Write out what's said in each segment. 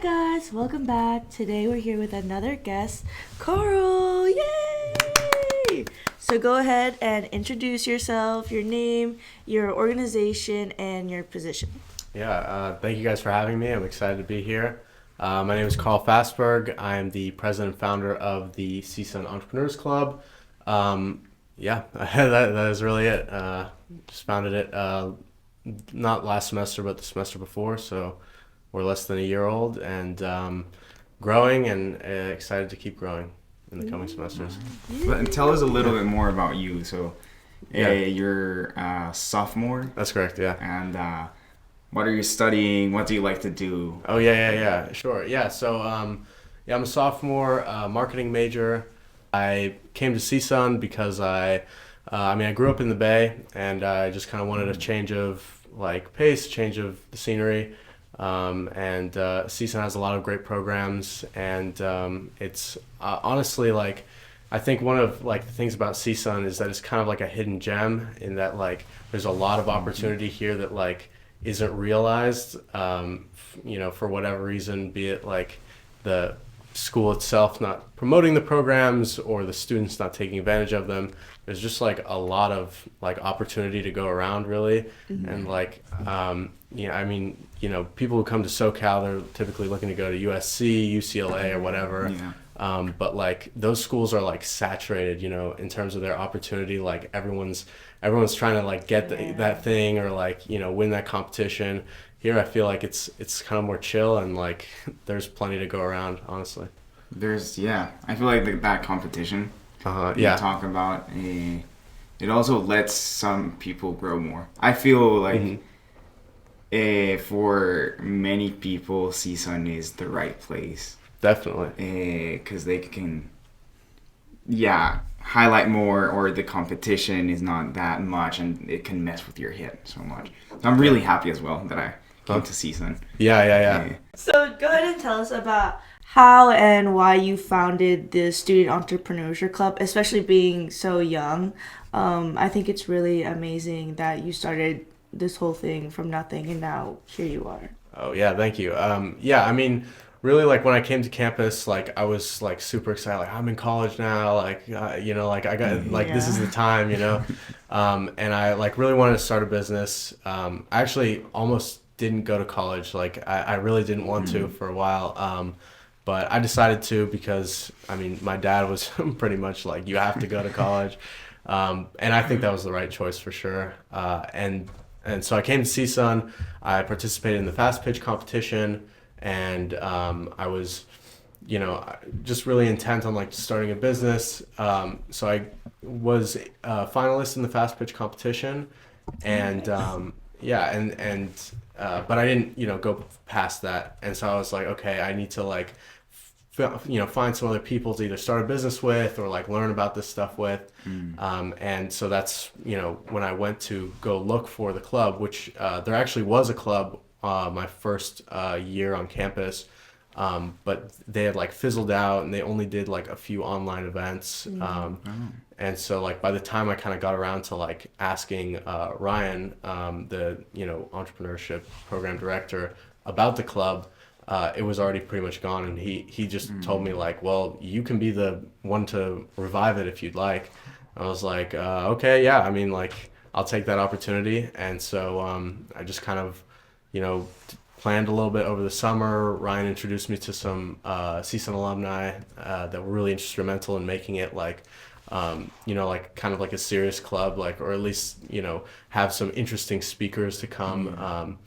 guys, welcome back. Today we're here with another guest, Carl. Yay! So go ahead and introduce yourself, your name, your organization, and your position. Thank you guys for having me. I'm excited to be here. My name is Carl Fasberg. I am the president and founder of the C-STE Entrepreneurs Club. That is really it. Just founded it not last semester, but the semester before. So we're less than a year old and growing and excited to keep growing in the coming semesters. But tell us a little bit more about you. So, you're a sophomore. That's correct, yeah. And what are you studying? What do you like to do? Oh, yeah. Sure. I'm a sophomore, marketing major. I came to CSUN because I grew up in the Bay and I just kind of wanted a change of pace, change of the scenery. CSUN has a lot of great programs, and it's honestly I think one of the things about CSUN is that it's kind of like a hidden gem in that there's a lot of opportunity here that isn't realized, for whatever reason, be it the school itself not promoting the programs or the students not taking advantage of them. There's just a lot of opportunity to go around, really. And people who come to SoCal, they're typically looking to go to USC, UCLA, or whatever. But those schools are saturated, in terms of their opportunity. Everyone's trying to get that thing or win that competition. Here I feel like it's kind of more chill and there's plenty to go around, honestly. I feel like that competition you talk about, it also lets some people grow more. I feel like for many people, CSUN is the right place. Definitely. Because they can, highlight more, or the competition is not that much, and it can mess with your head so much. So I'm really happy as well that I came to CSUN. Yeah. So go ahead and tell us about how and why you founded the Student Entrepreneurship Club, especially being so young. I think it's really amazing that you started this whole thing from nothing and now here you are. Oh, yeah, thank you. Really, when I came to campus, I was super excited. I'm in college now. I got this is the time, and I really wanted to start a business. I actually almost didn't go to college. I really didn't want to for a while. But I decided to because my dad was pretty much you have to go to college, and I think that was the right choice for sure. And so I came to CSUN. I participated in the fast pitch competition, and I was, just really intent on starting a business. So I was a finalist in the fast pitch competition, and but I didn't go past that. And so I was okay, I need to find some other people to either start a business with or learn about this stuff with. And so that's when I went to go look for the club, which there actually was a club my first year on campus, but they had fizzled out and they only did a few online events. And so by the time I kind of got around to asking Ryan, the entrepreneurship program director, about the club, it was already pretty much gone, and he just told me well, you can be the one to revive it if you'd like. I was okay, yeah, I'll take that opportunity. And so I just kind of planned a little bit over the summer. Ryan introduced me to some CSUN alumni that were really instrumental in making it kind of a serious club, or at least have some interesting speakers to come.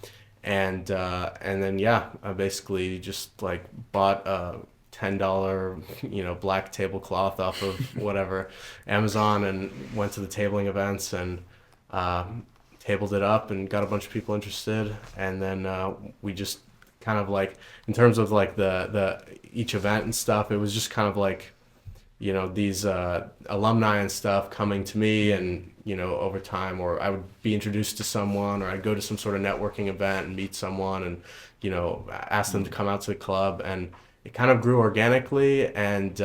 And then I basically just bought a $10 black tablecloth off of whatever Amazon and went to the tabling events and tabled it up and got a bunch of people interested. And then we just kind of in terms of the each event and stuff, it was just kind of these alumni and stuff coming to me and over time, or I would be introduced to someone, or I'd go to some sort of networking event and meet someone and ask them to come out to the club. And it kind of grew organically, and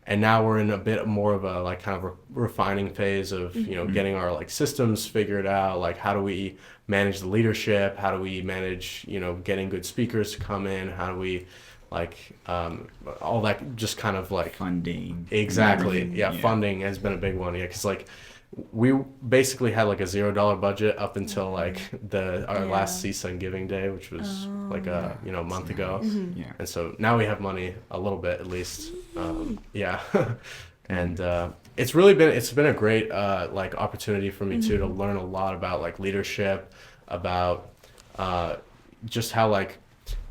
and now we're in a bit more of a like kind of refining phase of getting our like systems figured out, like how do we manage the leadership, how do we manage getting good speakers to come in, how do we like all that, just kind of like funding. Exactly. Yeah, funding has been a big one. Yeah, because like we basically had like a $0 budget up until like our last CSUN giving day, which was like a month ago. Yeah. And so now we have money a little bit at least. Yeah. And it's been a great like opportunity for me too to learn a lot about like leadership, about just how like,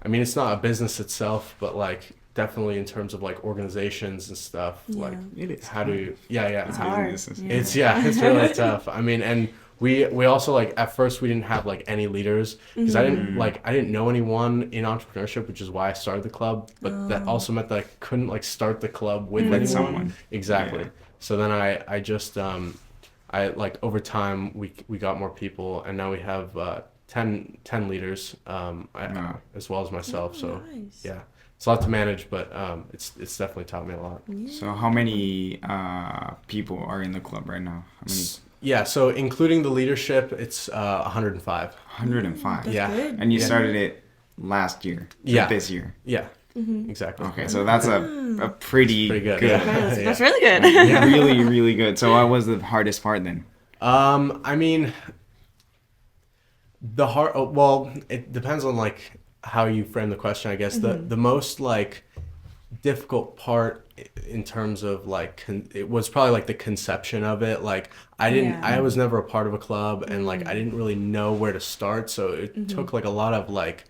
I mean, it's not a business itself, but like definitely in terms of like organizations and stuff, like it is. How do you, It's hard. It's really tough. I mean, and we also like at first we didn't have like any leaders because I didn't know anyone in entrepreneurship, which is why I started the club. But that also meant that I couldn't like start the club with anyone. Someone. Exactly. Yeah. So then I just I like over time we got more people, and now we have 10 leaders as well as myself. So nice. yeah. It's a lot to manage, but it's definitely taught me a lot. So how many people are in the club right now? How many? Yeah, so including the leadership, it's 105. 105. Yeah. Good. And you started it last year. Yeah. This year. Yeah. Exactly. Okay, so that's a pretty good. good. That's really good. Yeah, really, really good. So what was the hardest part then? I mean, well, it depends on like how you frame the question, I guess. The most like difficult part in terms of like it was probably like the conception of it. Like I was never a part of a club, and like I didn't really know where to start, so it took like a lot of like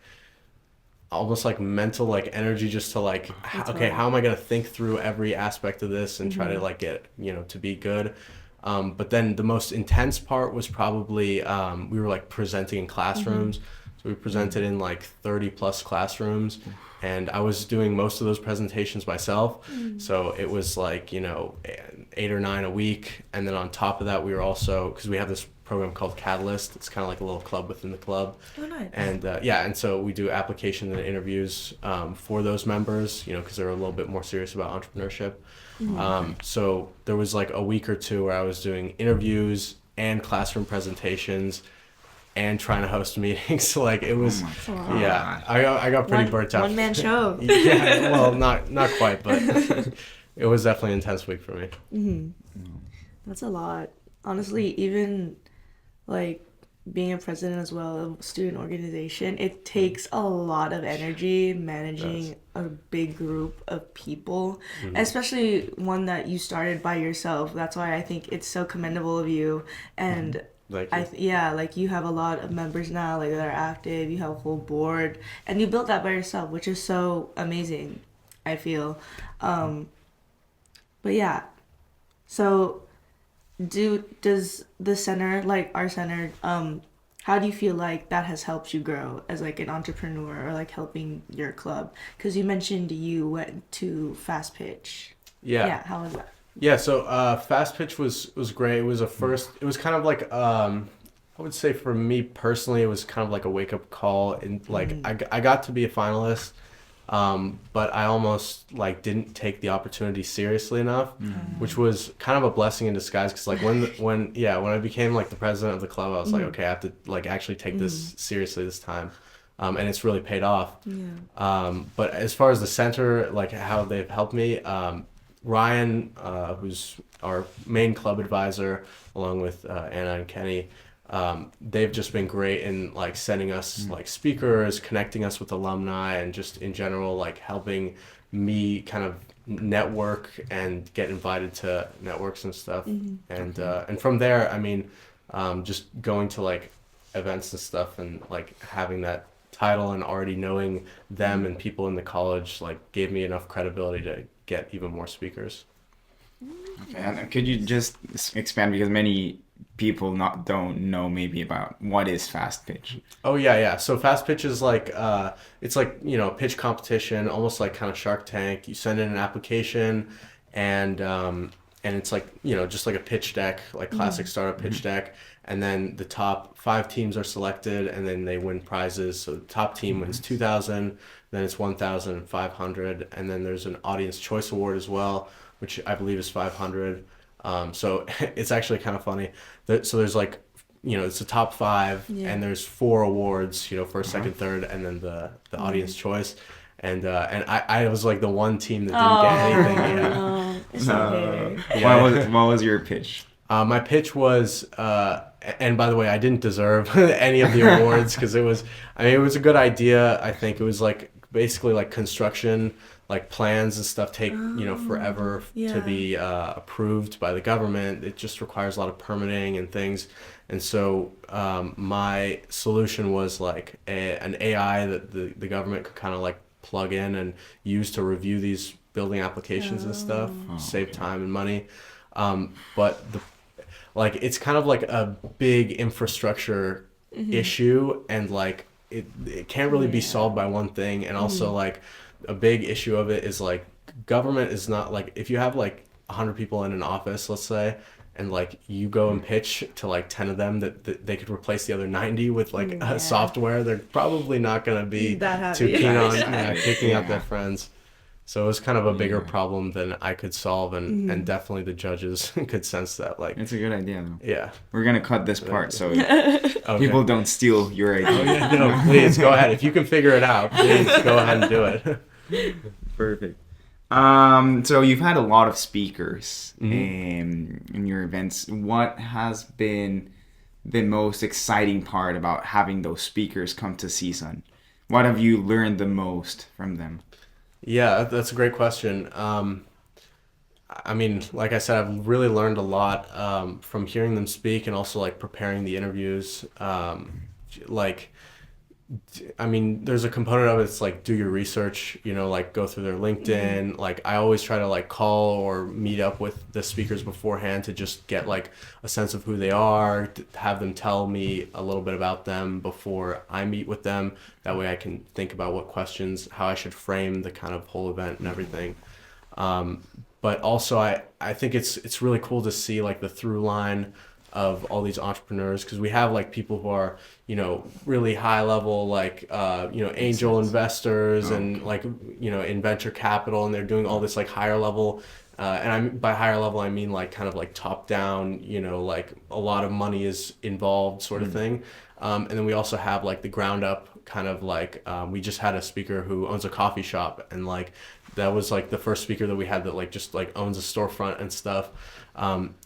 almost like mental like energy just to like okay, how am I gonna think through every aspect of this and try to like get to be good. But then the most intense part was probably we were like presenting in classrooms. So we presented in like 30 plus classrooms, and I was doing most of those presentations myself. So it was like 8 or 9 a week, and then on top of that we were also, because we have this program called Catalyst, it's kind of like a little club within the club. Oh, nice. And and so we do application and interviews for those members, because they're a little bit more serious about entrepreneurship. So there was like a week or two where I was doing interviews and classroom presentations and trying to host meetings. So like it was, I got pretty burnt out. One man show. Yeah, well, not quite, but it was definitely an intense week for me. That's a lot. Honestly, even like being a president as well of a student organization, it takes a lot of energy managing a big group of people, especially one that you started by yourself. That's why I think it's so commendable of you. And like you have a lot of members now, like that are active, you have a full board, and you built that by yourself, which is so amazing, I feel. But yeah, so does the center, like our center, how do you feel like that has helped you grow as like an entrepreneur, or like helping your club? Because you mentioned you went to Fast Pitch. Yeah, how was that? Yeah, so Fast Pitch was great. It was it was kind of like I would say for me personally, it was kind of like a wake up call, and like I got to be a finalist, but I almost like didn't take the opportunity seriously enough, which was kind of a blessing in disguise. Because like when I became like the president of the club, I was like, okay, I have to like actually take this seriously this time. And it's really paid off. But as far as the center, like how they've helped me, Ryan, who's our main club advisor, along with Anna and Kenny, they've just been great in like sending us like speakers, connecting us with alumni, and just in general like helping me kind of network and get invited to networks and stuff. And from there, I mean, just going to like events and stuff, and like having that title and already knowing them and people in the college like gave me enough credibility to get even more speakers. Okay, and could you just expand, because many people don't know maybe about what is Fast Pitch? Oh yeah. So Fast Pitch is like it's like a pitch competition, almost like kind of Shark Tank. You send in an application, and and it's like, just like a pitch deck, like classic startup pitch deck. And then the top 5 teams are selected, and then they win prizes. So the top team wins 2,000, then it's 1,500, and then there's an audience choice award as well, which I believe is 500. So it's actually kind of funny. So there's like, it's the top 5, and there's 4 awards, first, second, third, and then the audience choice. And I was like the one team that didn't get anything. No, it's okay. What was your pitch? My pitch was, and by the way, I didn't deserve any of the awards because it was a good idea. I think it was like basically like construction, like plans and stuff take, forever to be approved by the government. It just requires a lot of permitting and things. And so my solution was like an AI that the government could kind of like plug in and use to review these building applications and stuff, save time and money. But it's kind of like a big infrastructure issue, and like it can't really be solved by one thing. And also like a big issue of it is like government is not like, if you have like 100 people in an office, let's say, and like you go and pitch to like 10 of them that they could replace the other 90 with like a software, they're probably not going to be too keen on kicking out their friends. So it was kind of a bigger problem than I could solve, and definitely the judges could sense that. Like, it's a good idea, though. Yeah. We're gonna cut this part so people don't steal your idea. Oh yeah, no, please go ahead. If you can figure it out, please go ahead and do it. Perfect. So you've had a lot of speakers in your events. What has been the most exciting part about having those speakers come to CSUN? What have you learned the most from them? Yeah, that's a great question. I mean, like I said, I've really learned a lot from hearing them speak and also like preparing the interviews. There's a component of it. It's like do your research, like go through their LinkedIn. Like I always try to like call or meet up with the speakers beforehand to just get like a sense of who they are, to have them tell me a little bit about them before I meet with them. That way I can think about what questions, how I should frame the kind of whole event and everything. But also I think it's really cool to see like the through line of all these entrepreneurs, because we have like people who are really high level, like angel investors and like in venture capital, and they're doing all this like higher level and by higher level I mean like kind of like top down, like a lot of money is involved sort of thing. And then we also have like the ground up kind of like we just had a speaker who owns a coffee shop, and like that was like the first speaker that we had that like just like owns a storefront and stuff.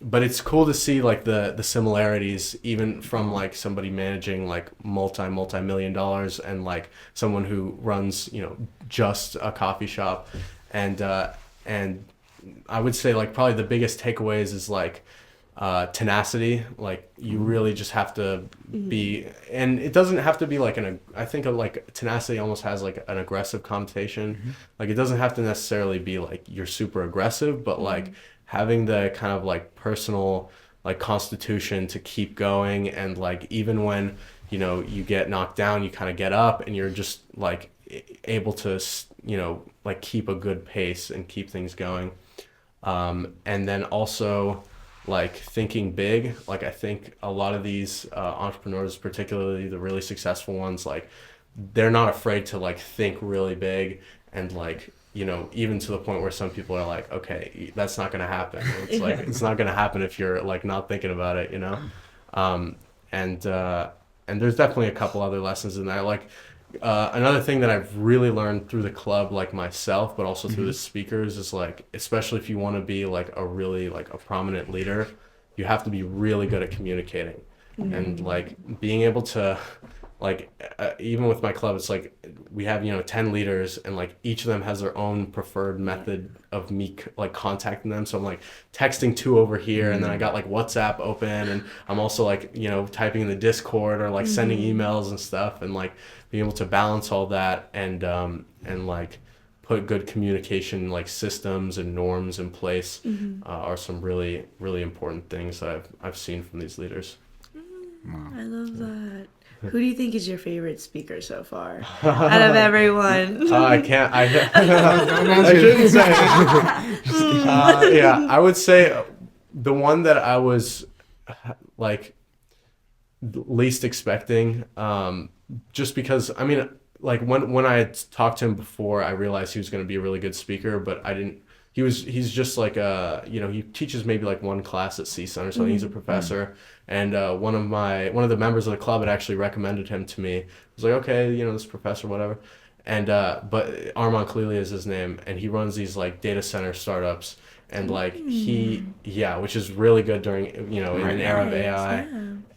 But it's cool to see like the similarities, even from like somebody managing like multi-million dollars and like someone who runs just a coffee shop. And I would say like probably the biggest takeaways is like tenacity. Like you really just have to be, and it doesn't have to be like I think of like tenacity almost has like an aggressive connotation. Like it doesn't have to necessarily be like you're super aggressive, but like having the kind of like personal like constitution to keep going, and like even when you get knocked down, you kind of get up and you're just like able to like keep a good pace and keep things going. And then also like thinking big. Like I think a lot of these entrepreneurs, particularly the really successful ones, like they're not afraid to like think really big, and like even to the point where some people are like, okay, that's not going to happen. It's like, it's not going to happen if you're like not thinking about it, and there's definitely a couple other lessons in there. Like another thing that I've really learned through the club, like myself, but also through the speakers, is like, especially if you want to be like a really like a prominent leader, you have to be really good at communicating. And like being able to like even with my club, it's like we have 10 leaders, and like each of them has their own preferred method of me like contacting them. So I'm like texting 2 over here, and then I got like WhatsApp open, and I'm also like typing in the Discord or like sending emails and stuff, and like being able to balance all that and like put good communication like systems and norms in place are some really, really important things that I've seen from these leaders. I love that. Who do you think is your favorite speaker so far out of everyone? I can't. I shouldn't say. Yeah, I would say the one that I was like least expecting, just because I mean, like when I had talked to him before, I realized he was going to be a really good speaker, but I didn't. He's just like he teaches maybe like one class at CSUN or something. He's a professor, and one of the members of the club had actually recommended him to me. I was like, okay, this professor, whatever. And but Armand Khalili is his name, and he runs these like data center startups, and like which is really good during in an era of AI.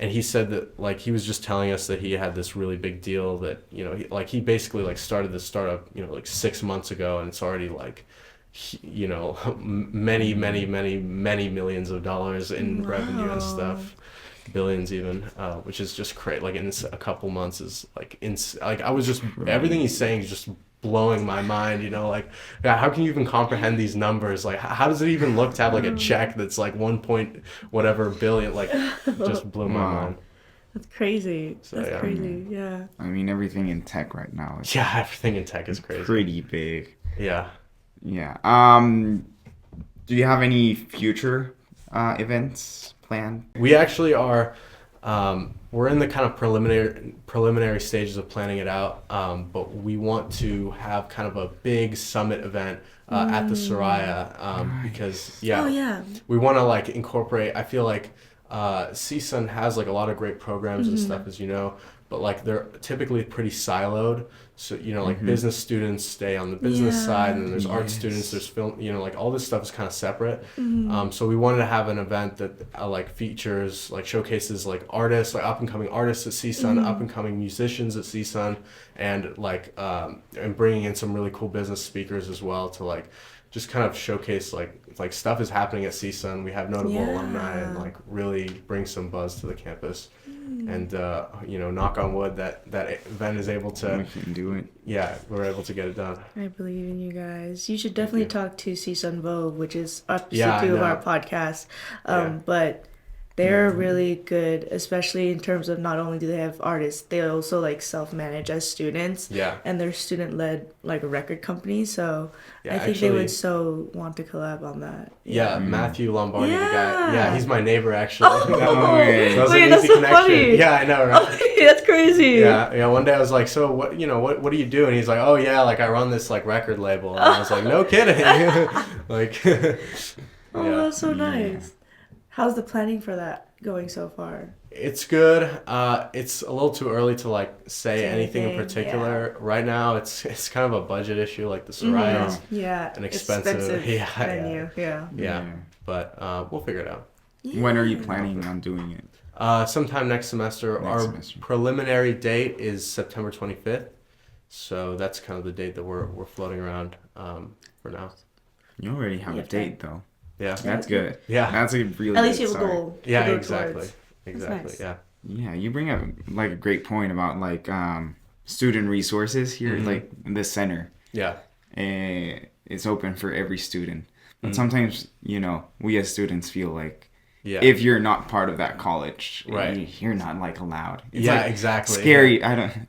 And he said that like he was just telling us that he had this really big deal that he basically like started this startup like 6 months ago, and it's already like many millions of dollars in revenue and stuff, billions even, which is just great. Like in a couple months is like I was just everything he's saying is just blowing my mind. Like how can you even comprehend these numbers? Like how does it even look to have like a check that's like 1 point whatever billion? Like just blew my mind. That's crazy. So, That's crazy. Yeah. I mean, everything in tech right now is everything in tech is crazy. Pretty big. Yeah. Yeah. Do you have any future events planned? We actually are. We're in the kind of preliminary stages of planning it out, but we want to have kind of a big summit event at the Soraya because we want to like incorporate. I feel like CSUN has like a lot of great programs and stuff, as you know, but like they're typically pretty siloed. So like business students stay on the business side, and then there's art students, there's film, like all this stuff is kind of separate. So we wanted to have an event that like features, like showcases like artists, like up and coming artists at CSUN, up and coming musicians at CSUN, and like and bringing in some really cool business speakers as well to like just kind of showcase like stuff is happening at CSUN. We have notable alumni, and like really bring some buzz to the campus. And knock on wood that event is able to. We can do it. Yeah, we're able to get it done. I believe in you guys. You should definitely talk to CSUN Vogue, which is episode 2 of our podcast. But they're really good, especially in terms of not only do they have artists, they also like self-manage as students. Yeah. And they're student-led like a record company, so I think they would so want to collab on that. Yeah, Matthew Lombardi, the guy. Yeah, he's my neighbor actually. Wait, so that's so funny. Yeah, I know, right? That's crazy. Yeah. One day I was like, so what do you do? And he's like, oh yeah, like I run this like record label. And I was like, no kidding. Like. That's so nice. How's the planning for that going so far? It's good. It's a little too early to like say anything in particular. Right now, it's kind of a budget issue. Like the Soraya is an expensive venue. Yeah. But we'll figure it out. When are you planning on doing it? Sometime next semester. Our preliminary date is September 25th. So that's kind of the date that we're floating around for now. You already have a date though. Yeah. That's good. Yeah. That's a really At least good you have a goal. Yeah, exactly. Exactly. Nice. Yeah. Yeah, you bring up like a great point about like student resources here, like in this center. Yeah. It's open for every student. But sometimes, we as students feel like if you're not part of that college, you're not like allowed. It's exactly. Scary.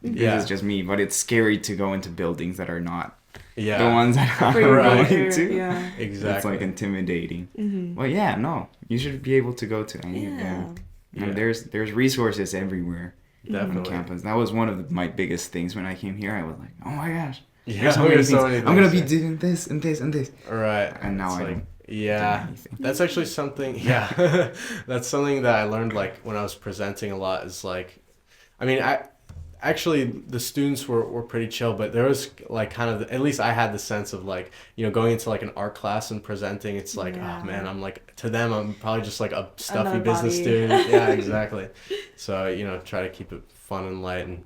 This is just me, but it's scary to go into buildings that are not the ones that I'm going to. Yeah. Exactly. It's like intimidating. Well, you should be able to go to any event. And there's resources everywhere on campus. That was one of my biggest things when I came here. I was like, oh my gosh, there's so many things. I'm gonna be doing this and this and this. Right. And now I don't. Yeah, that's actually something. Yeah, that's something that I learned like when I was presenting a lot. Is like, I mean, actually the students were pretty chill, but there was like kind of, at least I had the sense of like, going into like an art class and presenting, it's like, oh man, I'm like, to them I'm probably just like a stuffy business student. Yeah, exactly. So try to keep it fun and light, and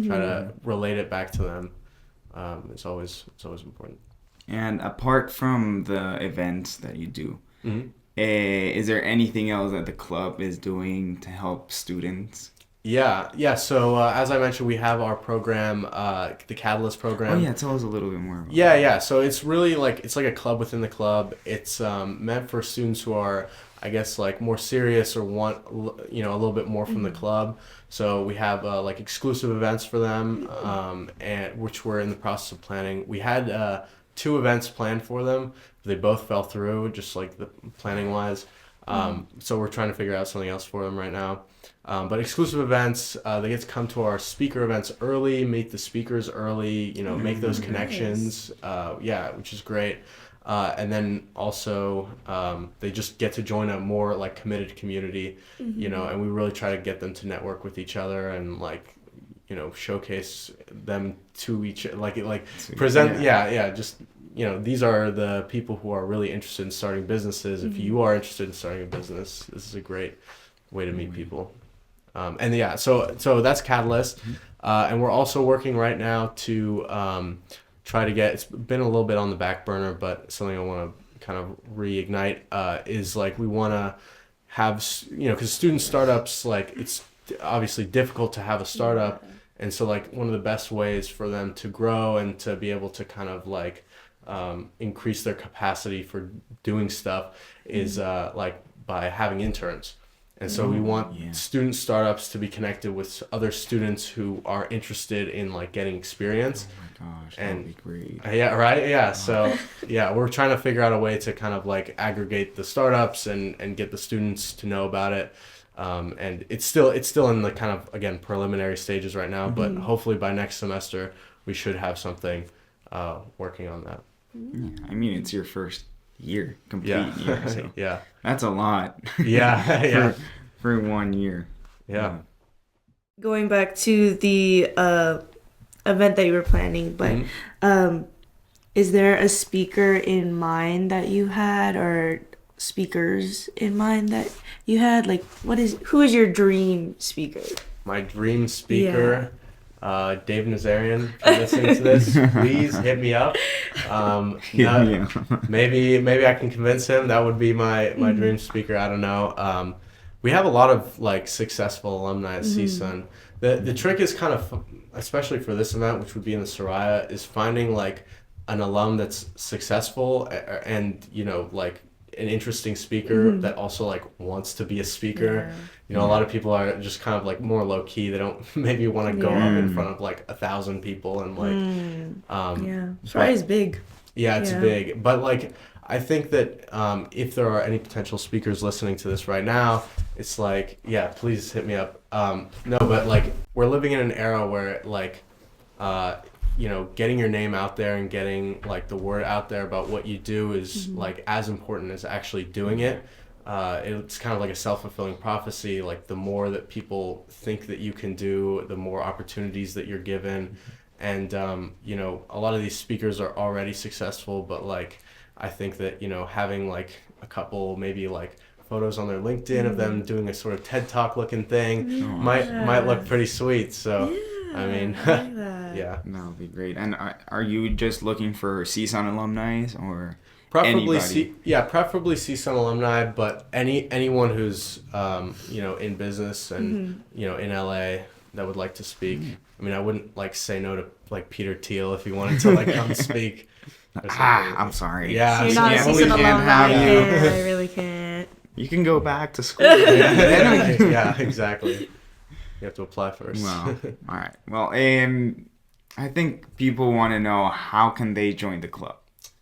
try to relate it back to them. It's always important. And apart from the events that you do, is there anything else that the club is doing to help students? Yeah. So as I mentioned, we have our program, the Catalyst program. Oh yeah, tell us a little bit more about Yeah. So it's really like it's like a club within the club. It's meant for students who are, I guess, like more serious or want a little bit more from the club. So we have like exclusive events for them, and which we're in the process of planning. We had 2 events planned for them. They both fell through, just like the planning wise. So we're trying to figure out something else for them right now. But exclusive events, they get to come to our speaker events early, meet the speakers early, make those connections. Which is great. And then also they just get to join a more like committed community, and we really try to get them to network with each other and like, showcase them to each present. Just these are the people who are really interested in starting businesses. If you are interested in starting a business, this is a great way to meet people. So that's Catalyst, and we're also working right now to try to get. It's been a little bit on the back burner, but something I want to kind of reignite is like we want to have because student startups, like it's obviously difficult to have a startup, and so like one of the best ways for them to grow and to be able to kind of like increase their capacity for doing stuff is like by having interns. And so we want student startups to be connected with other students who are interested in like getting experience. Oh my gosh, that would be great. Yeah, right. Yeah. So we're trying to figure out a way to kind of like aggregate the startups and get the students to know about it. And it's still in the kind of, again, preliminary stages right now, but hopefully by next semester we should have something working on that. Yeah, I mean, it's your first complete year. So Yeah. that's a lot. Yeah. For 1 year. Yeah. Going back to the event that you were planning, but is there a speaker in mind that you had, or speakers in mind that you had? Like, who is your dream speaker? My dream speaker, Dave Nazarian, if you're listening to this, please hit me up. Maybe I can convince him. That would be my dream speaker. I don't know. We have a lot of like successful alumni at CSUN. The trick is kind of, especially for this event, which would be in the Soraya, is finding like an alum that's successful and like an interesting speaker that also like wants to be a speaker. A lot of people are just kind of like more low key. They don't maybe want to go up in front of like 1,000 people and like Soraya is big. Yeah, it's big. But like I think that if there are any potential speakers listening to this right now, it's like, please hit me up. No, but like we're living in an era where like getting your name out there and getting like the word out there about what you do is like as important as actually doing it. It's kind of like a self-fulfilling prophecy. Like the more that people think that you can do, the more opportunities that you're given. And a lot of these speakers are already successful, but like I think that having like a couple maybe like photos on their LinkedIn of them doing a sort of TED Talk looking thing might look pretty sweet. So I mean, that would be great. And are you just looking for CSUN alumni or preferably anybody? Preferably CSUN alumni, but anyone who's in business and in LA that would like to speak. I mean, I wouldn't like say no to like Peter Thiel if he wanted to like come speak. I'm sorry. So you're not a CSUN alumni. I really can't. You can go back to school. Yeah, exactly. You have to apply first. Well, all right. Well, I think people want to know, how can they join the club?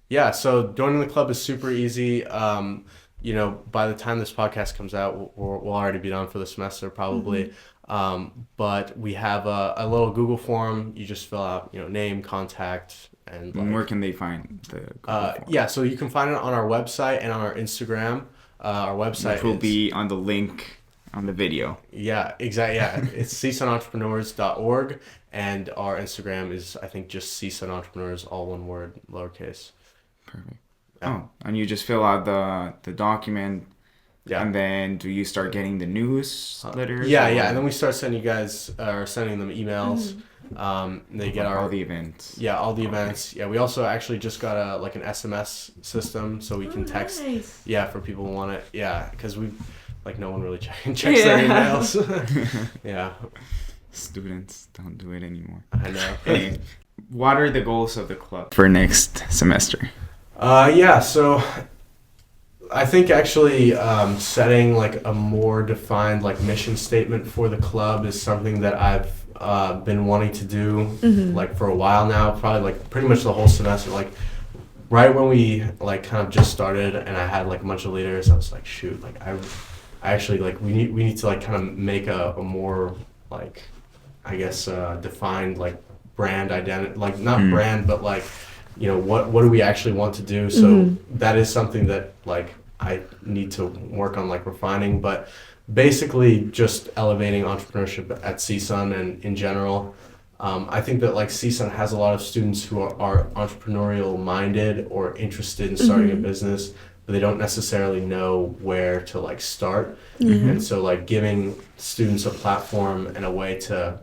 Yeah, so joining the club is super easy. By the time this podcast comes out, we'll already be done for the semester probably. But we have a little Google form. You just fill out, name, contact, and where can they find the Google form? So you can find it on our website and on our Instagram. Our website will be on the link on the video. Yeah, exactly. Yeah, it's csunentrepreneurs.org, and our Instagram is, I think, just csunentrepreneurs, all one word, lowercase. Perfect. Oh, and you just fill out the document. Yeah. And then do you start getting the newsletters? Yeah. And then we start sending them emails. They get all the events. Yeah, all the events. Yeah, we also actually just got an SMS system, so we can text. Nice. Yeah, for people who want it. Yeah, because like no one really checks their emails. Yeah. Students don't do it anymore. I know. Hey, what are the goals of the club for next semester? Yeah, so I think actually setting like a more defined like mission statement for the club is something that I've been wanting to do like for a while now, probably like pretty much the whole semester. Like right when we like kind of just started and I had like a bunch of leaders, I was like, shoot, like I actually like we need to like kind of make a more like I guess defined like brand identity, like not brand, but like, you know, what do we actually want to do? So that is something that like I need to work on like refining, but basically just elevating entrepreneurship at CSUN and in general. I think that like CSUN has a lot of students who are entrepreneurial minded or interested in starting a business, but they don't necessarily know where to like start. And so like giving students a platform and a way to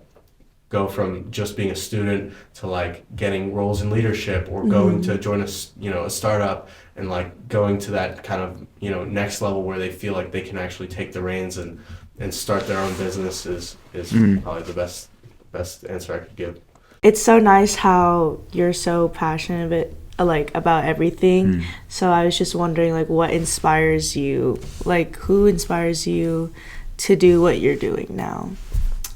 go from just being a student to like getting roles in leadership or going to join a startup and like going to that kind of, next level where they feel like they can actually take the reins and start their own business is probably the best answer I could give. It's so nice how you're so passionate about everything. So I was just wondering like what inspires you? Like who inspires you to do what you're doing now?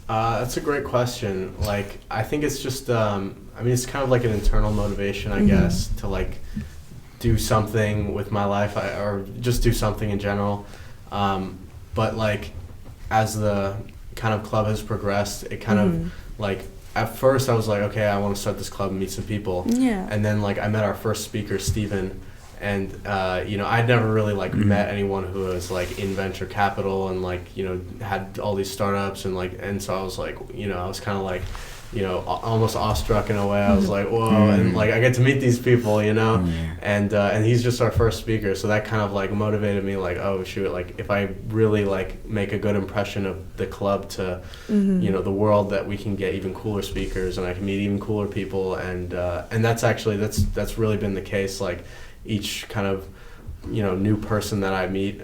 That's a great question. Like, I think it's just, it's kind of like an internal motivation, I guess, to like do something with my life or just do something in general. But like, as the kind of club has progressed, it kind of like, at first I was like, okay, I want to start this club and meet some people. Yeah. And then like, I met our first speaker, Steven. And, I'd never really like met anyone who was like in venture capital and like, had all these startups and so I was like, I was kind of like, almost awestruck in a way. I was like, whoa, and like I get to meet these people, and he's just our first speaker. So that kind of like motivated me like, oh shoot, like if I really like make a good impression of the club to, the world, that we can get even cooler speakers and I can meet even cooler people. And that's actually, that's really been the case. Like, each kind of new person that I meet,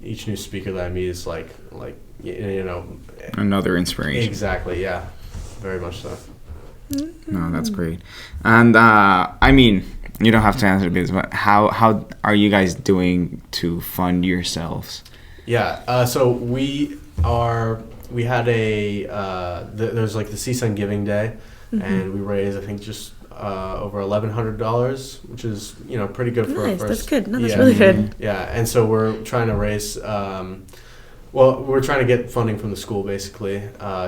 each new speaker that I meet is like another inspiration. Exactly, yeah, very much so. No, that's great. And you don't have to answer this, but how are you guys doing to fund yourselves? Yeah, so we had there's like the CSUN Giving Day, and we raised I think just over $1,100, which is pretty good for nice. A first. That's good. No, that's really good. Yeah, and so we're trying to raise. We're trying to get funding from the school basically,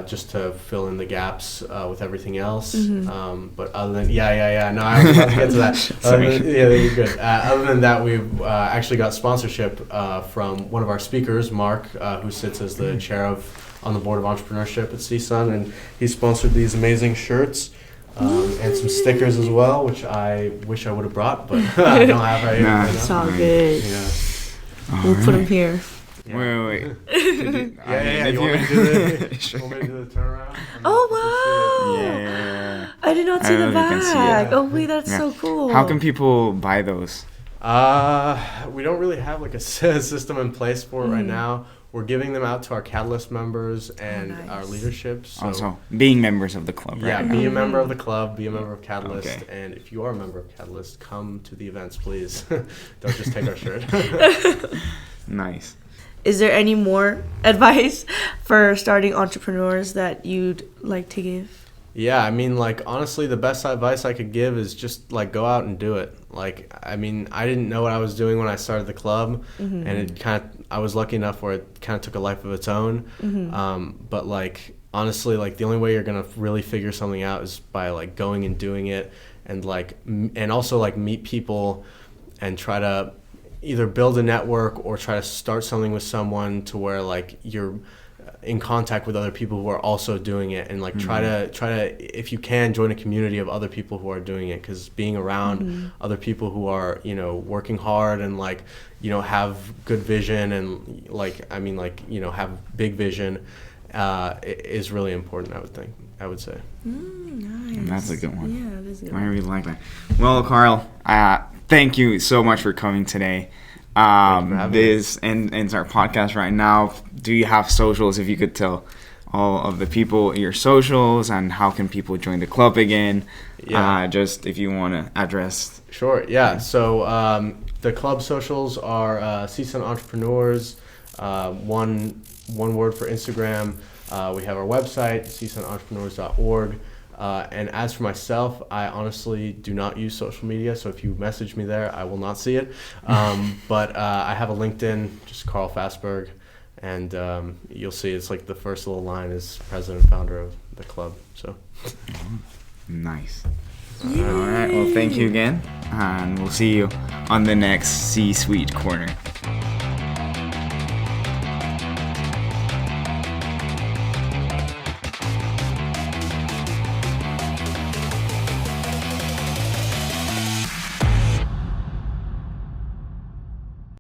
just to fill in the gaps with everything else. But other than no, I was about to get to that. You're good. Other than that, we've actually got sponsorship from one of our speakers, Mark, who sits as the chair on the board of entrepreneurship at CSUN, and he sponsored these amazing shirts. And some stickers as well, which I wish I would have brought, but I don't have right now. It's all good. Yeah. We'll put them here. Yeah. Wait. You want me to do the turnaround? Oh, wow. Yeah. I did not see the back. Oh, wait, that's so cool. How can people buy those? We don't really have like a system in place for it right now. We're giving them out to our Catalyst members and our leadership. So also, being members of the club, right? Yeah, be a member of the club, be a member of Catalyst, and if you are a member of Catalyst, come to the events, please. Don't just take our shirt. Nice. Is there any more advice for starting entrepreneurs that you'd like to give? Yeah, honestly, the best advice I could give is just go out and do it. I didn't know what I was doing when I started the club, and I was lucky enough where it kind of took a life of its own. But honestly, the only way you're gonna really figure something out is by going and doing it, and also meet people and try to either build a network or try to start something with someone to where you're in contact with other people who are also doing it, and try to if you can join a community of other people who are doing it, because being around other people who are working hard and have good vision and have big vision is really important. I would say. Nice. That's a good one. Yeah, that is a good I one. really like that. Well, Carl, thank you so much for coming today. having This ends our podcast right now. Do you have socials? If you could tell all of the people your socials and how can people join the club again? Yeah. Just if you want to address. Sure. Yeah. So the club socials are CSUN Entrepreneurs. One word for Instagram. We have our website, csunentrepreneurs.org. And as for myself, I honestly do not use social media. So if you message me there, I will not see it. But I have a LinkedIn, just Carl Fasberg. And you'll see it's like the first little line is president and founder of the club. So Nice. All right. Well, thank you again. And we'll see you on the next C-Suite Corner.